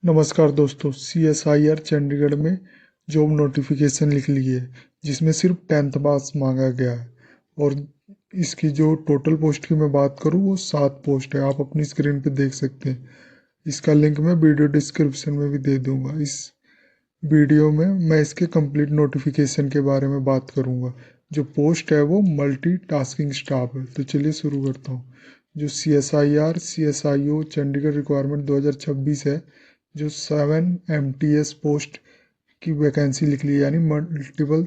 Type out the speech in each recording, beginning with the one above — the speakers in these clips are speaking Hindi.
नमस्कार दोस्तों, CSIR चंडीगढ़ में जॉब नोटिफिकेशन निकली है जिसमें सिर्फ 10th पास मांगा गया है। और इसकी जो टोटल पोस्ट की मैं बात करूं वो 7 पोस्ट है। आप अपनी स्क्रीन पे देख सकते हैं। इसका लिंक मैं वीडियो डिस्क्रिप्शन में भी दे दूंगा। इस वीडियो में मैं इसके कंप्लीट नोटिफिकेशन के बारे में बात करूंगा। जो पोस्ट है वो मल्टीटास्किंग स्टाफ है। तो चलिए शुरू करता हूँ। जो CSIR-CSIO चंडीगढ़ रिक्वायरमेंट 2026 है, जो 7 MTS पोस्ट की वैकेंसी निकली है, यानी multiple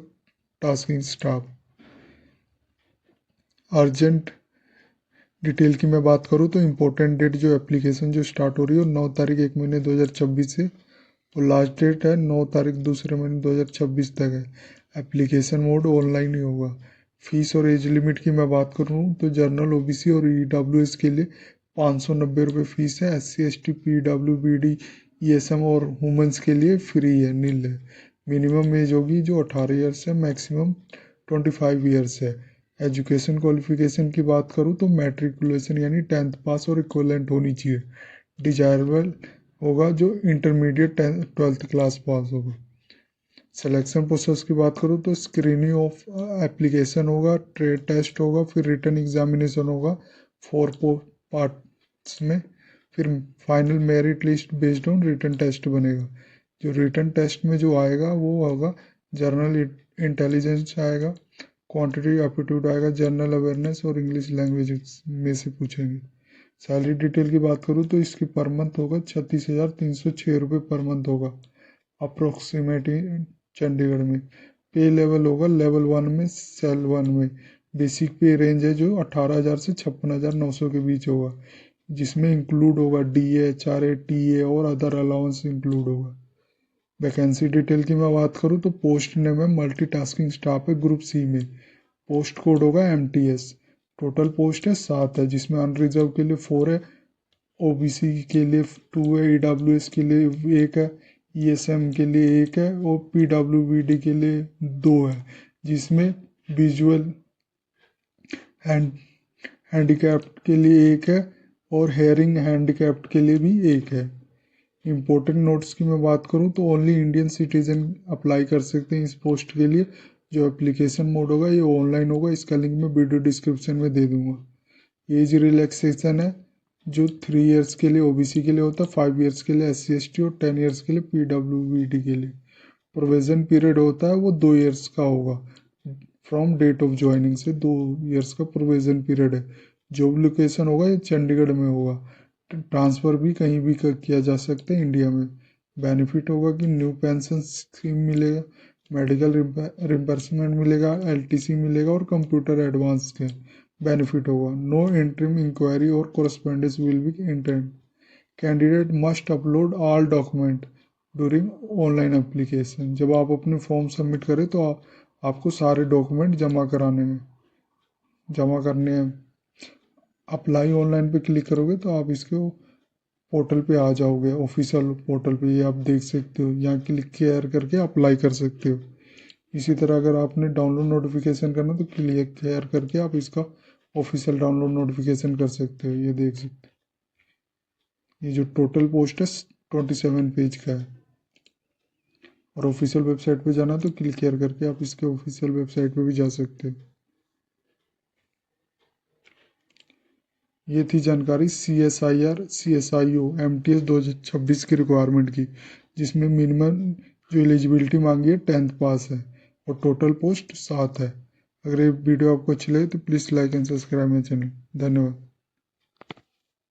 tasking staff. Urgent detail की मैं बात करूँ तो इम्पोर्टेंट डेट जो एप्लीकेशन जो स्टार्ट हो रही है 9 तारीख 1 महीने 2026 से, और लास्ट डेट है 9 तारीख दूसरे महीने 2026 तक है। एप्लीकेशन मोड ऑनलाइन ही होगा। फीस और एज लिमिट की मैं बात करूँ तो जनरल OBC और EWS के लिए 590 रुपये फीस है। SC ST PWBD ESM और वुमेंस के लिए फ्री है, नील है। मिनिमम एज होगी जो 18 ईयर्स है, मैक्सिमम 25 ईयर्स है। एजुकेशन क्वालिफिकेशन की बात करूँ तो मैट्रिकुलेशन यानी 10th पास और इक्वलेंट होनी चाहिए। डिजायरेबल होगा जो इंटरमीडिएट 12th क्लास पास होगा। सिलेक्शन प्रोसेस की बात करूँ तो स्क्रीनिंग ऑफ एप्लीकेशन होगा, ट्रेड टेस्ट होगा, फिर रिटन एग्जामिनेशन होगा 4 पार्ट्स में, फिर final merit list based on written test बनेगा। जो रिटन टेस्ट में जो आएगा वो होगा जनरल इंटेलिजेंस आएगा, क्वांटिटी एप्टीट्यूड आएगा, जनरल अवेयरनेस और इंग्लिश लैंग्वेज में से पूछेंगे। सैलरी डिटेल की बात करूँ तो इसकी पर मंथ होगा 36,306 रुपये पर मंथ होगा अप्रोक्सीमेटली चंडीगढ़ में। पे लेवल होगा लेवल 1 में, सेल 1 में। बेसिक पे रेंज है जो 18,000 से 56,900 के बीच होगा, जिसमें इंक्लूड होगा DA, HRA, TA और अदर अलाउंस इंक्लूड होगा। वैकेंसी डिटेल की मैं बात करूँ तो पोस्ट नेम है मल्टीटास्किंग स्टाफ है, ग्रुप C में। पोस्ट कोड होगा MTS। टोटल पोस्ट है 7 है, जिसमें अनरिजर्व के लिए 4 है, OBC के लिए 2 है, EWS के लिए 1 है, ESM के लिए 1 है और PWBD के लिए 2 है, जिसमें विजुअल हैंडीकैप्ड के लिए 1 है और हेयरिंग हैंडीकैप्ड के लिए भी 1 है। इम्पोर्टेंट नोट्स की मैं बात करूं तो ओनली इंडियन सिटीजन अप्लाई कर सकते हैं इस पोस्ट के लिए। जो एप्लीकेशन मोड होगा ये ऑनलाइन होगा। इसका लिंक मैं वीडियो डिस्क्रिप्शन में दे दूंगा। एज रिलैक्सेशन है जो 3 इयर्स के लिए OBC के लिए होता है, 5 इयर्स के लिए SC ST और 10 इयर्स के लिए PWBD के लिए। प्रोविजन पीरियड होता है वो 2 इयर्स का होगा, फ्रॉम डेट ऑफ ज्वाइनिंग से 2 इयर्स का प्रोविजन पीरियड है। जॉब लोकेशन होगा ये चंडीगढ़ में होगा। ट्रांसफ़र भी कहीं भी किया जा सकता है इंडिया में। बेनिफिट होगा कि न्यू पेंशन स्कीम मिलेगा, मेडिकल रिम्बर्समेंट मिलेगा, LTC मिलेगा और कंप्यूटर एडवांस के बेनिफिट होगा। नो इंटरिम इंक्वायरी और correspondence will be intend. Candidate must upload all document during online application. जब आप अपने फॉर्म सबमिट करें तो आपको सारे डॉक्यूमेंट जमा करने हैं। अप्लाई ऑनलाइन पे क्लिक करोगे तो आप इसके पोर्टल पे आ जाओगे, ऑफिशियल पोर्टल पे। ये आप देख सकते हो, यहाँ क्लिक केयर करके अप्लाई कर सकते हो। इसी तरह अगर आपने डाउनलोड नोटिफिकेशन करना तो क्लिक केयर करके आप इसका ऑफिशियल डाउनलोड नोटिफिकेशन कर सकते हो। ये देख सकते हो। ये जो टोटल पोस्ट है 27 पेज का है। और ऑफिशियल वेबसाइट पे जाना तो क्लिक केयर करके आप इसके ऑफिशियल वेबसाइट पे भी जा सकते हो। ये थी जानकारी CSIR-CSIO MTS 2026 की रिक्वायरमेंट की, जिसमें मिनिमम जो एलिजिबिलिटी मांगी है 10th पास है और टोटल पोस्ट 7 है। अगर ये वीडियो आपको अच्छी लगे तो please like and subscribe my channel. धन्यवाद।